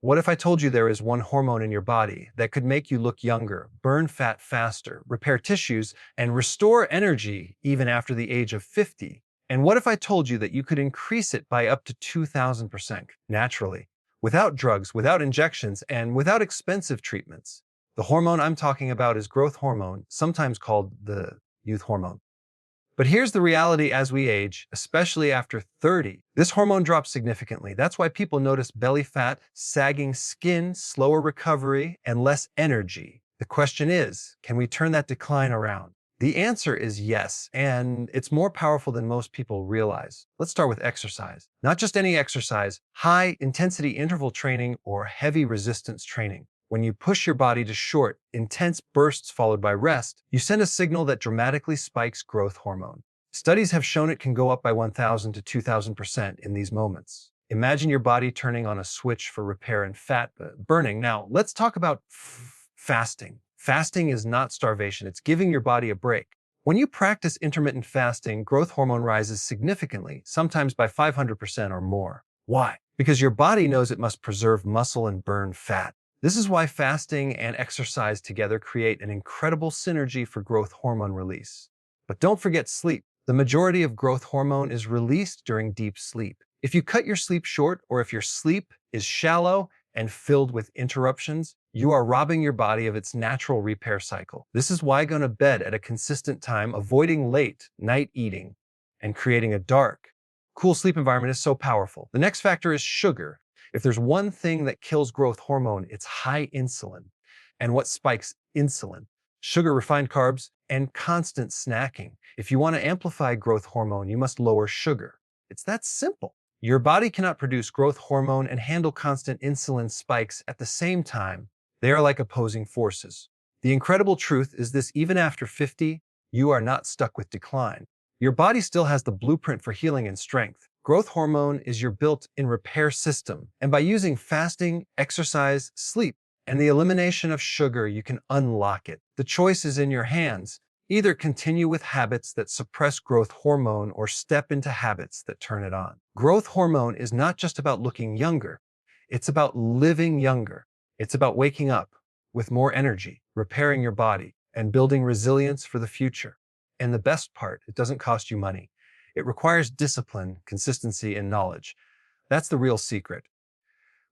What if I told you there is one hormone in your body that could make you look younger, burn fat faster, repair tissues, and restore energy even after the age of 50? And what if I told you that you could increase it by up to 2,000% naturally, without drugs, without injections, and without expensive treatments? The hormone I'm talking about is growth hormone, sometimes called the youth hormone. But here's the reality: as we age, especially after 30, this hormone drops significantly. That's why people notice belly fat, sagging skin, slower recovery, and less energy. The question is, can we turn that decline around? The answer is yes, and it's more powerful than most people realize. Let's start with exercise. Not just any exercise, high-intensity interval training or heavy resistance training. When you push your body to short, intense bursts followed by rest, you send a signal that dramatically spikes growth hormone. Studies have shown it can go up by 1,000 to 2,000% in these moments. Imagine your body turning on a switch for repair and fat burning. Now, let's talk about fasting. Fasting is not starvation, it's giving your body a break. When you practice intermittent fasting, growth hormone rises significantly, sometimes by 500% or more. Why? Because your body knows it must preserve muscle and burn fat. This is why fasting and exercise together create an incredible synergy for growth hormone release. But don't forget sleep. The majority of growth hormone is released during deep sleep. If you cut your sleep short, or if your sleep is shallow and filled with interruptions, you are robbing your body of its natural repair cycle. This is why going to bed at a consistent time, avoiding late night eating, and creating a dark, cool sleep environment is so powerful. The next factor is sugar. If there's one thing that kills growth hormone, it's high insulin. And what spikes insulin? Sugar, refined carbs, and constant snacking. If you want to amplify growth hormone, you must lower sugar. It's that simple. Your body cannot produce growth hormone and handle constant insulin spikes at the same time. They are like opposing forces. The incredible truth is this: even after 50, you are not stuck with decline. Your body still has the blueprint for healing and strength. Growth hormone is your built-in repair system, and by using fasting, exercise, sleep, and the elimination of sugar, you can unlock it. The choice is in your hands. Either continue with habits that suppress growth hormone or step into habits that turn it on. Growth hormone is not just about looking younger. It's about living younger. It's about waking up with more energy, repairing your body, and building resilience for the future. And the best part, it doesn't cost you money. It requires discipline, consistency, and knowledge. That's the real secret.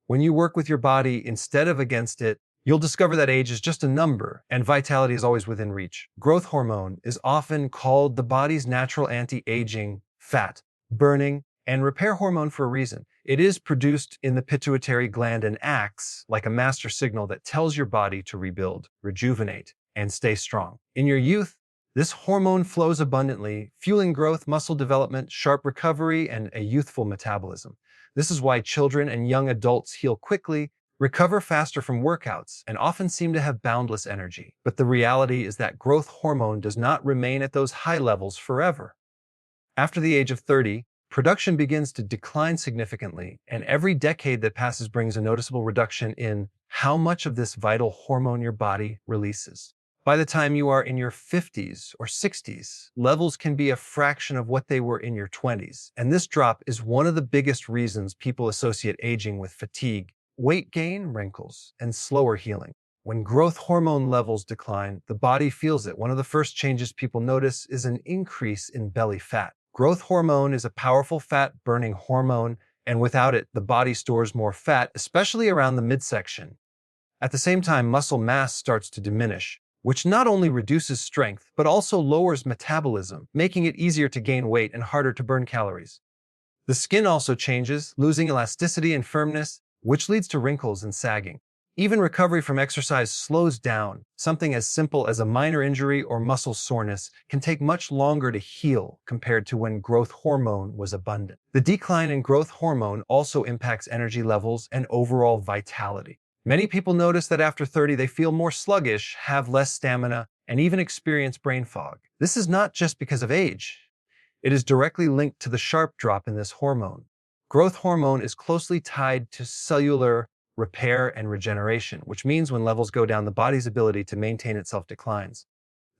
When you work with your body instead of against it, you'll discover that age is just a number and vitality is always within reach. Growth hormone is often called the body's natural anti-aging, fat, burning, and repair hormone for a reason. It is produced in the pituitary gland and acts like a master signal that tells your body to rebuild, rejuvenate, and stay strong. In your youth, this hormone flows abundantly, fueling growth, muscle development, sharp recovery, and a youthful metabolism. This is why children and young adults heal quickly, recover faster from workouts, and often seem to have boundless energy. But the reality is that growth hormone does not remain at those high levels forever. After the age of 30, production begins to decline significantly, and every decade that passes brings a noticeable reduction in how much of this vital hormone your body releases. By the time you are in your 50s or 60s, levels can be a fraction of what they were in your 20s. And this drop is one of the biggest reasons people associate aging with fatigue, weight gain, wrinkles, and slower healing. When growth hormone levels decline, the body feels it. One of the first changes people notice is an increase in belly fat. Growth hormone is a powerful fat-burning hormone, and without it, the body stores more fat, especially around the midsection. At the same time, muscle mass starts to diminish, which not only reduces strength, but also lowers metabolism, making it easier to gain weight and harder to burn calories. The skin also changes, losing elasticity and firmness, which leads to wrinkles and sagging. Even recovery from exercise slows down. Something as simple as a minor injury or muscle soreness can take much longer to heal compared to when growth hormone was abundant. The decline in growth hormone also impacts energy levels and overall vitality. Many people notice that after 30, they feel more sluggish, have less stamina, and even experience brain fog. This is not just because of age. It is directly linked to the sharp drop in this hormone. Growth hormone is closely tied to cellular repair and regeneration, which means when levels go down, the body's ability to maintain itself declines.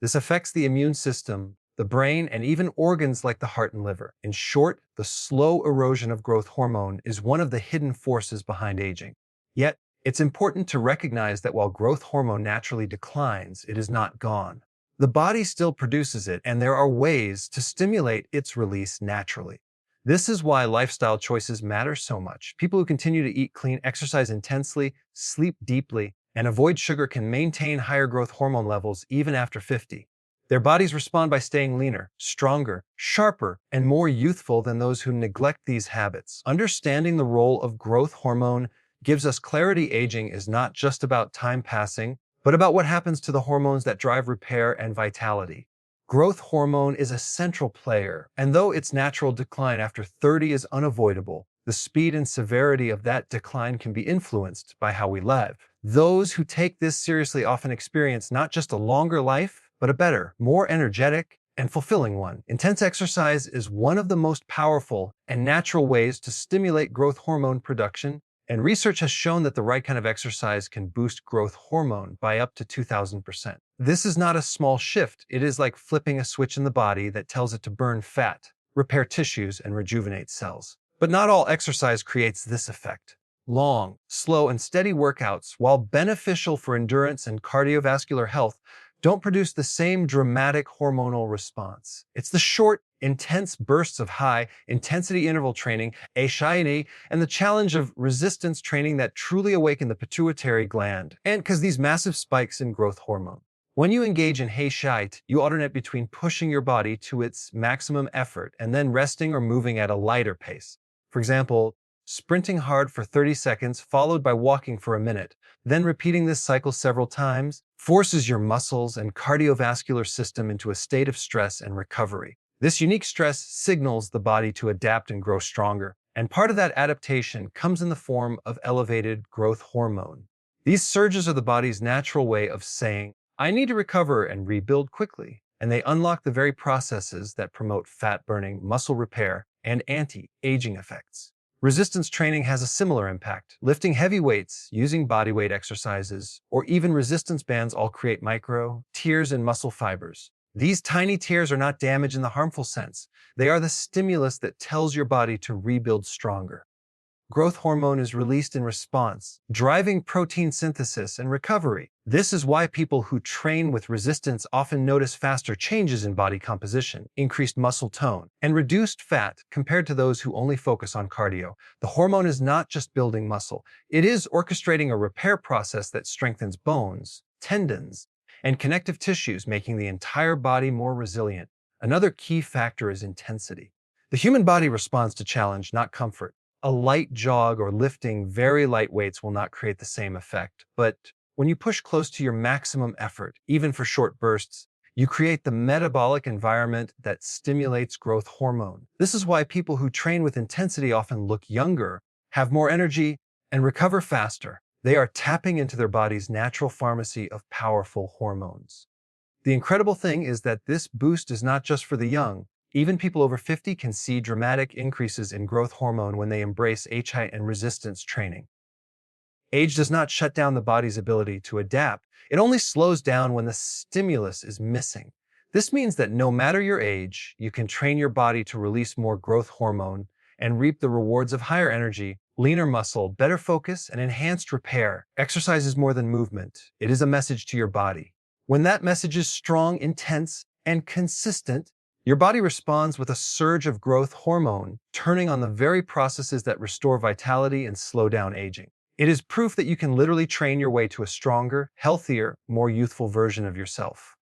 This affects the immune system, the brain, and even organs like the heart and liver. In short, the slow erosion of growth hormone is one of the hidden forces behind aging. Yet, It's important to recognize that while growth hormone naturally declines, it is not gone. The body still produces it, and there are ways to stimulate its release naturally. This is why lifestyle choices matter so much. People who continue to eat clean, exercise intensely, sleep deeply, and avoid sugar can maintain higher growth hormone levels even after 50. Their bodies respond by staying leaner, stronger, sharper, and more youthful than those who neglect these habits. Understanding the role of growth hormone gives us clarity. Aging is not just about time passing, but about what happens to the hormones that drive repair and vitality. Growth hormone is a central player, and though its natural decline after 30 is unavoidable, the speed and severity of that decline can be influenced by how we live. Those who take this seriously often experience not just a longer life, but a better, more energetic, and fulfilling one. Intense exercise is one of the most powerful and natural ways to stimulate growth hormone production, and research has shown that the right kind of exercise can boost growth hormone by up to 2,000%. This is not a small shift. It is like flipping a switch in the body that tells it to burn fat, repair tissues, and rejuvenate cells. But not all exercise creates this effect. Long, slow, and steady workouts, while beneficial for endurance and cardiovascular health, don't produce the same dramatic hormonal response. It's the short, intense bursts of high-intensity interval training, HIIT, and the challenge of resistance training that truly awaken the pituitary gland, and because these massive spikes in growth hormone. When you engage in HIIT, you alternate between pushing your body to its maximum effort and then resting or moving at a lighter pace. For example, sprinting hard for 30 seconds followed by walking for a minute, then repeating this cycle several times, forces your muscles and cardiovascular system into a state of stress and recovery. This unique stress signals the body to adapt and grow stronger, and part of that adaptation comes in the form of elevated growth hormone. These surges are the body's natural way of saying, I need to recover and rebuild quickly, and they unlock the very processes that promote fat burning, muscle repair, and anti-aging effects. Resistance training has a similar impact. Lifting heavy weights, using bodyweight exercises, or even resistance bands all create micro tears in muscle fibers. These tiny tears are not damage in the harmful sense. They are the stimulus that tells your body to rebuild stronger. Growth hormone is released in response, driving protein synthesis and recovery. This is why people who train with resistance often notice faster changes in body composition, increased muscle tone, and reduced fat compared to those who only focus on cardio. The hormone is not just building muscle, it is orchestrating a repair process that strengthens bones, tendons, and connective tissues, making the entire body more resilient. Another key factor is intensity. The human body responds to challenge, not comfort. A light jog or lifting very light weights will not create the same effect. But when you push close to your maximum effort, even for short bursts, you create the metabolic environment that stimulates growth hormone. This is why people who train with intensity often look younger, have more energy, and recover faster. They are tapping into their body's natural pharmacy of powerful hormones. The incredible thing is that this boost is not just for the young. Even people over 50 can see dramatic increases in growth hormone when they embrace HIIT and resistance training. Age does not shut down the body's ability to adapt. It only slows down when the stimulus is missing. This means that no matter your age, you can train your body to release more growth hormone and reap the rewards of higher energy, leaner muscle, better focus, and enhanced repair. Exercise is more than movement. It is a message to your body. When that message is strong, intense, and consistent, your body responds with a surge of growth hormone, turning on the very processes that restore vitality and slow down aging. It is proof that you can literally train your way to a stronger, healthier, more youthful version of yourself.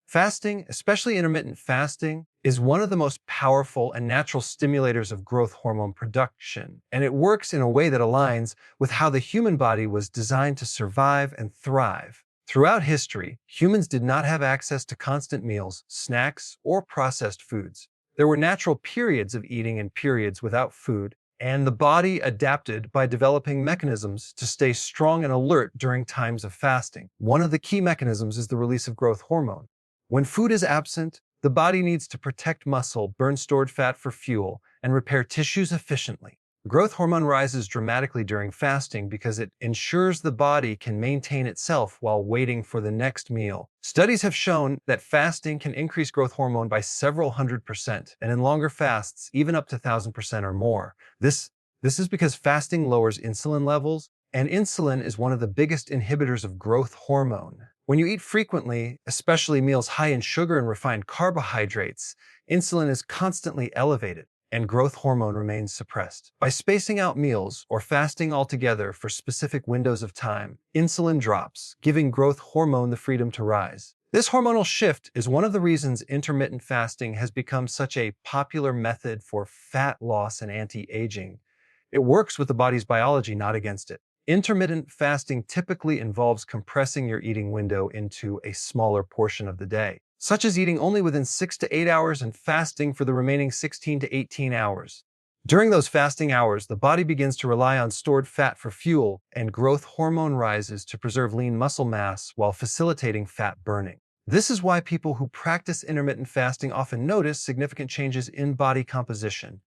Fasting, especially intermittent fasting, is one of the most powerful and natural stimulators of growth hormone production, and it works in a way that aligns with how the human body was designed to survive and thrive. Throughout history, humans did not have access to constant meals, snacks, or processed foods. There were natural periods of eating and periods without food, and the body adapted by developing mechanisms to stay strong and alert during times of fasting. One of the key mechanisms is the release of growth hormone. When food is absent, the body needs to protect muscle, burn stored fat for fuel, and repair tissues efficiently. Growth hormone rises dramatically during fasting because it ensures the body can maintain itself while waiting for the next meal. Studies have shown that fasting can increase growth hormone by several 100%, and in longer fasts, even up to 1,000% or more. This is because fasting lowers insulin levels and insulin is one of the biggest inhibitors of growth hormone. When you eat frequently, especially meals high in sugar and refined carbohydrates, insulin is constantly elevated and growth hormone remains suppressed. By spacing out meals or fasting altogether for specific windows of time, insulin drops, giving growth hormone the freedom to rise. This hormonal shift is one of the reasons intermittent fasting has become such a popular method for fat loss and anti-aging. It works with the body's biology, not against it. Intermittent fasting typically involves compressing your eating window into a smaller portion of the day, such as eating only within 6 to 8 hours and fasting for the remaining 16 to 18 hours. During those fasting hours, the body begins to rely on stored fat for fuel, and growth hormone rises to preserve lean muscle mass while facilitating fat burning. This is why people who practice intermittent fasting often notice significant changes in body composition.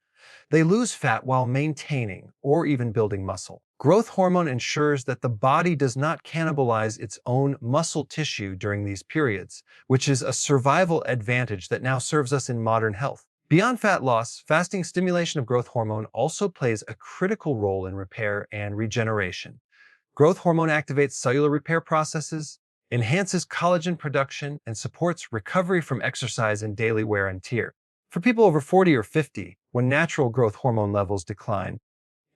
They lose fat while maintaining or even building muscle. Growth hormone ensures that the body does not cannibalize its own muscle tissue during these periods, which is a survival advantage that now serves us in modern health. Beyond fat loss, fasting stimulation of growth hormone also plays a critical role in repair and regeneration. Growth hormone activates cellular repair processes, enhances collagen production, and supports recovery from exercise and daily wear and tear. For people over 40 or 50, when natural growth hormone levels decline,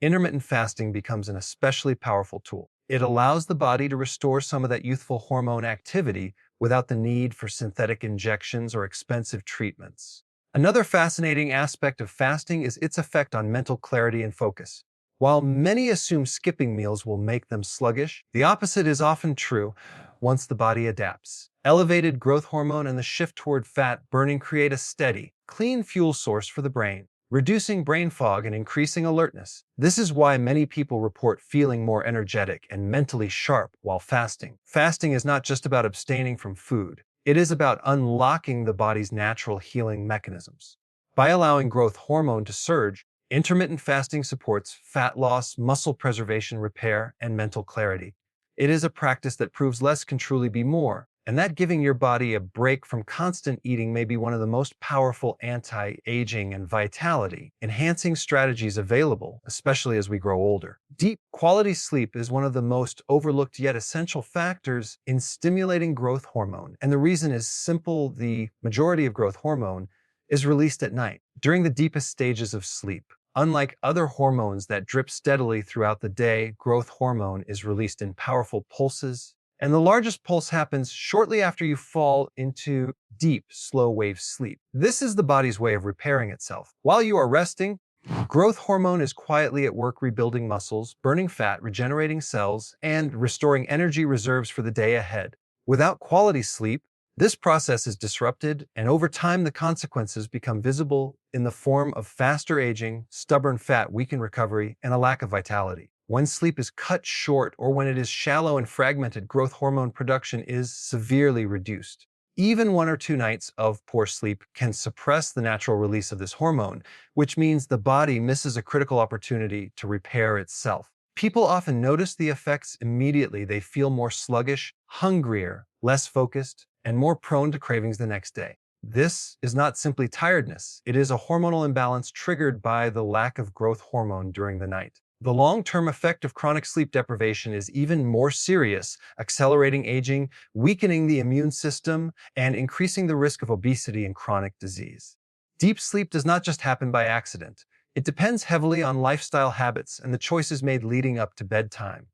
intermittent fasting becomes an especially powerful tool. It allows the body to restore some of that youthful hormone activity without the need for synthetic injections or expensive treatments. Another fascinating aspect of fasting is its effect on mental clarity and focus. While many assume skipping meals will make them sluggish, the opposite is often true once the body adapts. Elevated growth hormone and the shift toward fat burning create a steady, clean fuel source for the brain, reducing brain fog and increasing alertness. This is why many people report feeling more energetic and mentally sharp while fasting. Fasting is not just about abstaining from food. It is about unlocking the body's natural healing mechanisms. By allowing growth hormone to surge, intermittent fasting supports fat loss, muscle preservation, repair, and mental clarity. It is a practice that proves less can truly be more, and that giving your body a break from constant eating may be one of the most powerful anti-aging and vitality-enhancing strategies available, especially as we grow older. Deep quality sleep is one of the most overlooked yet essential factors in stimulating growth hormone, and the reason is simple: the majority of growth hormone is released at night, during the deepest stages of sleep. Unlike other hormones that drip steadily throughout the day, growth hormone is released in powerful pulses, and the largest pulse happens shortly after you fall into deep, slow-wave sleep. This is the body's way of repairing itself. While you are resting, growth hormone is quietly at work rebuilding muscles, burning fat, regenerating cells, and restoring energy reserves for the day ahead. Without quality sleep, this process is disrupted, and over time the consequences become visible in the form of faster aging, stubborn fat, weakened recovery, and a lack of vitality. When sleep is cut short or when it is shallow and fragmented, growth hormone production is severely reduced. Even 1 or 2 nights of poor sleep can suppress the natural release of this hormone, which means the body misses a critical opportunity to repair itself. People often notice the effects immediately. They feel more sluggish, hungrier, less focused, and more prone to cravings the next day. This is not simply tiredness. It is a hormonal imbalance triggered by the lack of growth hormone during the night. The long-term effect of chronic sleep deprivation is even more serious, accelerating aging, weakening the immune system, and increasing the risk of obesity and chronic disease. Deep sleep does not just happen by accident. It depends heavily on lifestyle habits and the choices made leading up to bedtime.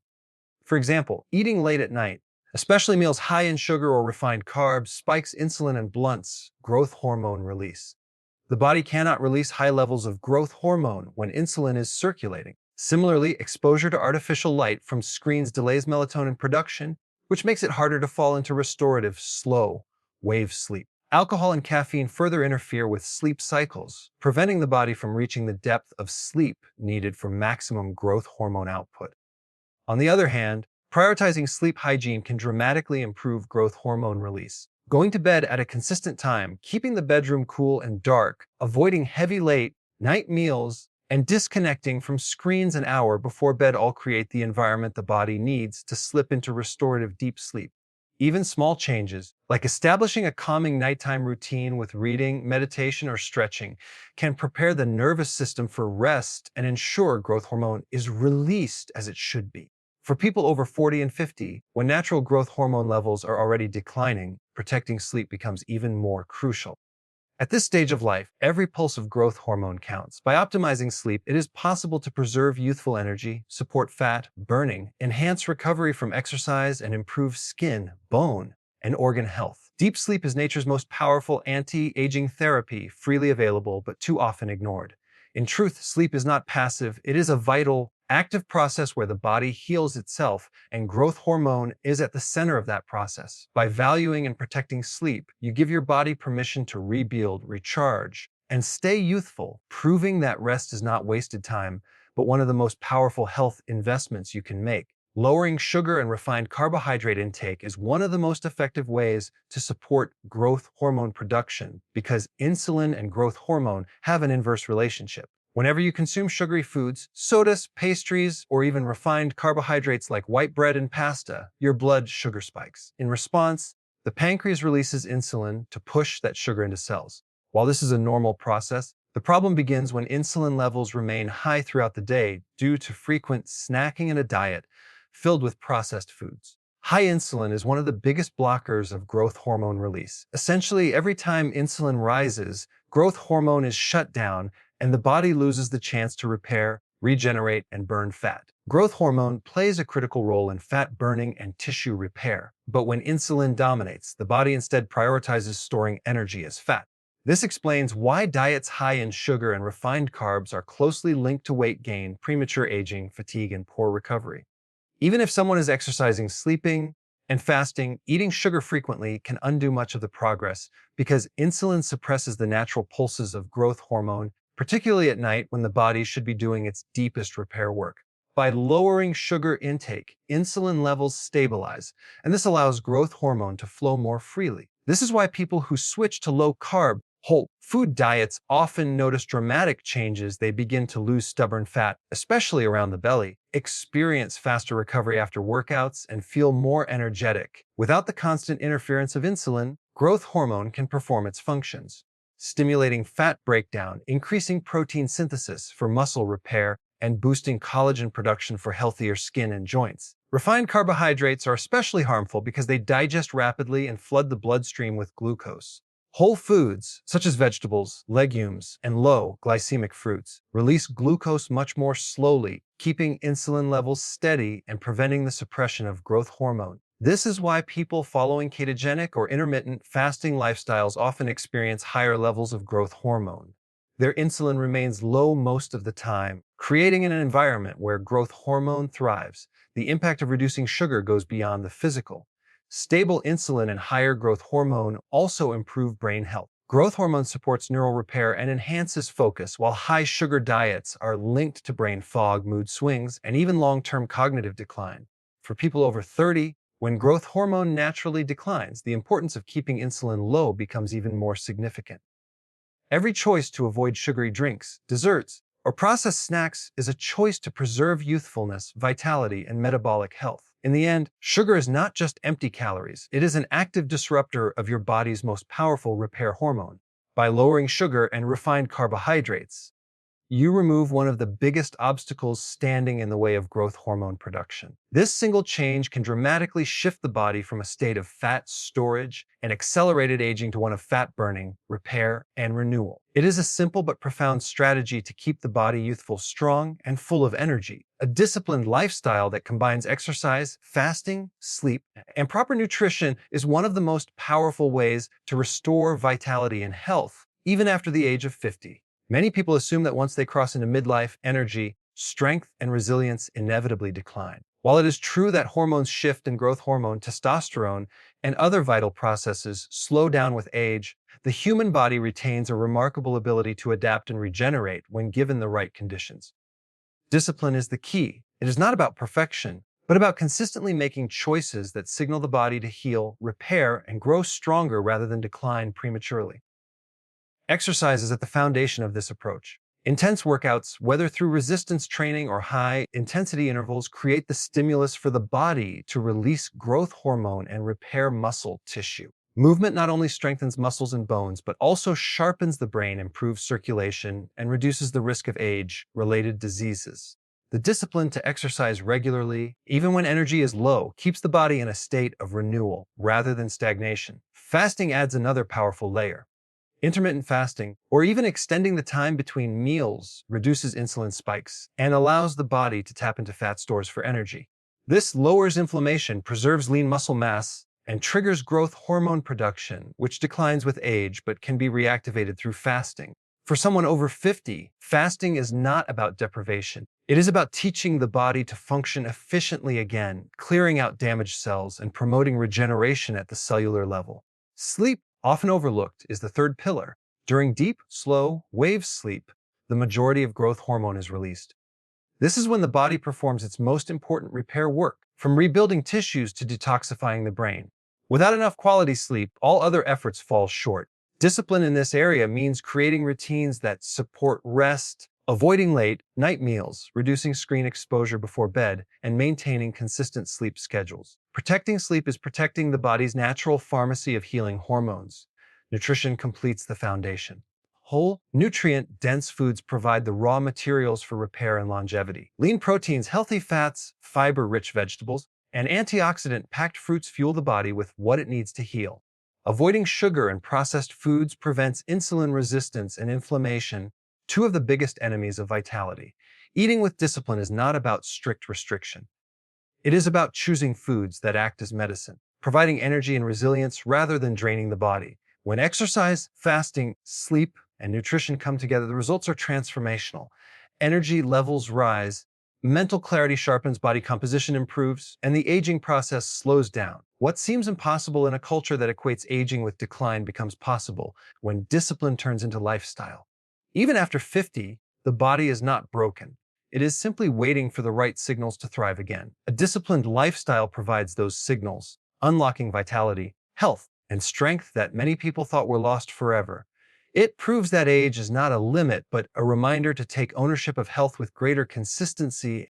For example, eating late at night, especially meals high in sugar or refined carbs, spikes insulin and blunts growth hormone release. The body cannot release high levels of growth hormone when insulin is circulating. Similarly, exposure to artificial light from screens delays melatonin production, which makes it harder to fall into restorative, slow wave sleep. Alcohol and caffeine further interfere with sleep cycles, preventing the body from reaching the depth of sleep needed for maximum growth hormone output. On the other hand, prioritizing sleep hygiene can dramatically improve growth hormone release. Going to bed at a consistent time, keeping the bedroom cool and dark, avoiding heavy late night meals, and disconnecting from screens an hour before bed all create the environment the body needs to slip into restorative deep sleep. Even small changes, like establishing a calming nighttime routine with reading, meditation, or stretching, can prepare the nervous system for rest and ensure growth hormone is released as it should be. For people over 40 and 50, when natural growth hormone levels are already declining, protecting sleep becomes even more crucial. At this stage of life, every pulse of growth hormone counts. By optimizing sleep, it is possible to preserve youthful energy, support fat burning, enhance recovery from exercise, and improve skin, bone, and organ health. Deep sleep is nature's most powerful anti-aging therapy, freely available but too often ignored. In truth, sleep is not passive, it is a vital, active process where the body heals itself, and growth hormone is at the center of that process. By valuing and protecting sleep, you give your body permission to rebuild, recharge, and stay youthful, proving that rest is not wasted time, but one of the most powerful health investments you can make. Lowering sugar and refined carbohydrate intake is one of the most effective ways to support growth hormone production because insulin and growth hormone have an inverse relationship. Whenever you consume sugary foods, sodas, pastries, or even refined carbohydrates like white bread and pasta, your blood sugar spikes. In response, the pancreas releases insulin to push that sugar into cells. While this is a normal process, the problem begins when insulin levels remain high throughout the day due to frequent snacking and a diet filled with processed foods. High insulin is one of the biggest blockers of growth hormone release. Essentially, every time insulin rises, growth hormone is shut down and the body loses the chance to repair, regenerate, and burn fat. Growth hormone plays a critical role in fat burning and tissue repair. But when insulin dominates, the body instead prioritizes storing energy as fat. This explains why diets high in sugar and refined carbs are closely linked to weight gain, premature aging, fatigue, and poor recovery. Even if someone is exercising, sleeping, and fasting, eating sugar frequently can undo much of the progress because insulin suppresses the natural pulses of growth hormone, particularly at night when the body should be doing its deepest repair work. By lowering sugar intake, insulin levels stabilize, and this allows growth hormone to flow more freely. This is why people who switch to low-carb, whole food diets often notice dramatic changes. They begin to lose stubborn fat, especially around the belly, experience faster recovery after workouts, and feel more energetic. Without the constant interference of insulin, growth hormone can perform its functions, stimulating fat breakdown, increasing protein synthesis for muscle repair, and boosting collagen production for healthier skin and joints. Refined carbohydrates are especially harmful because they digest rapidly and flood the bloodstream with glucose. Whole foods, such as vegetables, legumes, and low glycemic fruits, release glucose much more slowly, keeping insulin levels steady and preventing the suppression of growth hormone. This is why people following ketogenic or intermittent fasting lifestyles often experience higher levels of growth hormone. Their insulin remains low most of the time, creating an environment where growth hormone thrives. The impact of reducing sugar goes beyond the physical. Stable insulin and higher growth hormone also improve brain health. Growth hormone supports neural repair and enhances focus, while high sugar diets are linked to brain fog, mood swings, and even long-term cognitive decline. For people over 30, when growth hormone naturally declines, the importance of keeping insulin low becomes even more significant. Every choice to avoid sugary drinks, desserts, or processed snacks is a choice to preserve youthfulness, vitality, and metabolic health. In the end, sugar is not just empty calories. It is an active disruptor of your body's most powerful repair hormone. By lowering sugar and refined carbohydrates, you remove one of the biggest obstacles standing in the way of growth hormone production. This single change can dramatically shift the body from a state of fat storage and accelerated aging to one of fat burning, repair, and renewal. It is a simple but profound strategy to keep the body youthful, strong, and full of energy. A disciplined lifestyle that combines exercise, fasting, sleep, and proper nutrition is one of the most powerful ways to restore vitality and health, even after the age of 50. Many people assume that once they cross into midlife, energy, strength, and resilience inevitably decline. While it is true that hormones shift and growth hormone, testosterone, and other vital processes slow down with age, the human body retains a remarkable ability to adapt and regenerate when given the right conditions. Discipline is the key. It is not about perfection, but about consistently making choices that signal the body to heal, repair, and grow stronger rather than decline prematurely. Exercise is at the foundation of this approach. Intense workouts, whether through resistance training or high-intensity intervals, create the stimulus for the body to release growth hormone and repair muscle tissue. Movement not only strengthens muscles and bones, but also sharpens the brain, improves circulation, and reduces the risk of age-related diseases. The The discipline to exercise regularly, even when energy is low, keeps the body in a state of renewal rather than stagnation. Fasting adds another powerful layer. Intermittent fasting, or even extending the time between meals, reduces insulin spikes and allows the body to tap into fat stores for energy. This lowers inflammation, preserves lean muscle mass, and triggers growth hormone production, which declines with age but can be reactivated through fasting. For someone over 50, fasting is not about deprivation. It is about teaching the body to function efficiently again, clearing out damaged cells and promoting regeneration at the cellular level. Sleep, often overlooked, is the third pillar. During deep, slow, wave sleep, the majority of growth hormone is released. This is when the body performs its most important repair work, from rebuilding tissues to detoxifying the brain. Without enough quality sleep, all other efforts fall short. Discipline in this area means creating routines that support rest, avoiding late night meals, reducing screen exposure before bed, and maintaining consistent sleep schedules. Protecting sleep is protecting the body's natural pharmacy of healing hormones. Nutrition completes the foundation. Whole, nutrient-dense foods provide the raw materials for repair and longevity. Lean proteins, healthy fats, fiber-rich vegetables, and antioxidant-packed fruits fuel the body with what it needs to heal. Avoiding sugar and processed foods prevents insulin resistance and inflammation, two of the biggest enemies of vitality. Eating with discipline is not about strict restriction. It is about choosing foods that act as medicine, providing energy and resilience rather than draining the body. When exercise, fasting, sleep, and nutrition come together, the results are transformational. Energy levels rise, mental clarity sharpens, body composition improves, and the aging process slows down. What seems impossible in a culture that equates aging with decline becomes possible when discipline turns into lifestyle. Even after 50, the body is not broken. It is simply waiting for the right signals to thrive again. A disciplined lifestyle provides those signals, unlocking vitality, health, and strength that many people thought were lost forever. It proves that age is not a limit, but a reminder to take ownership of health with greater consistency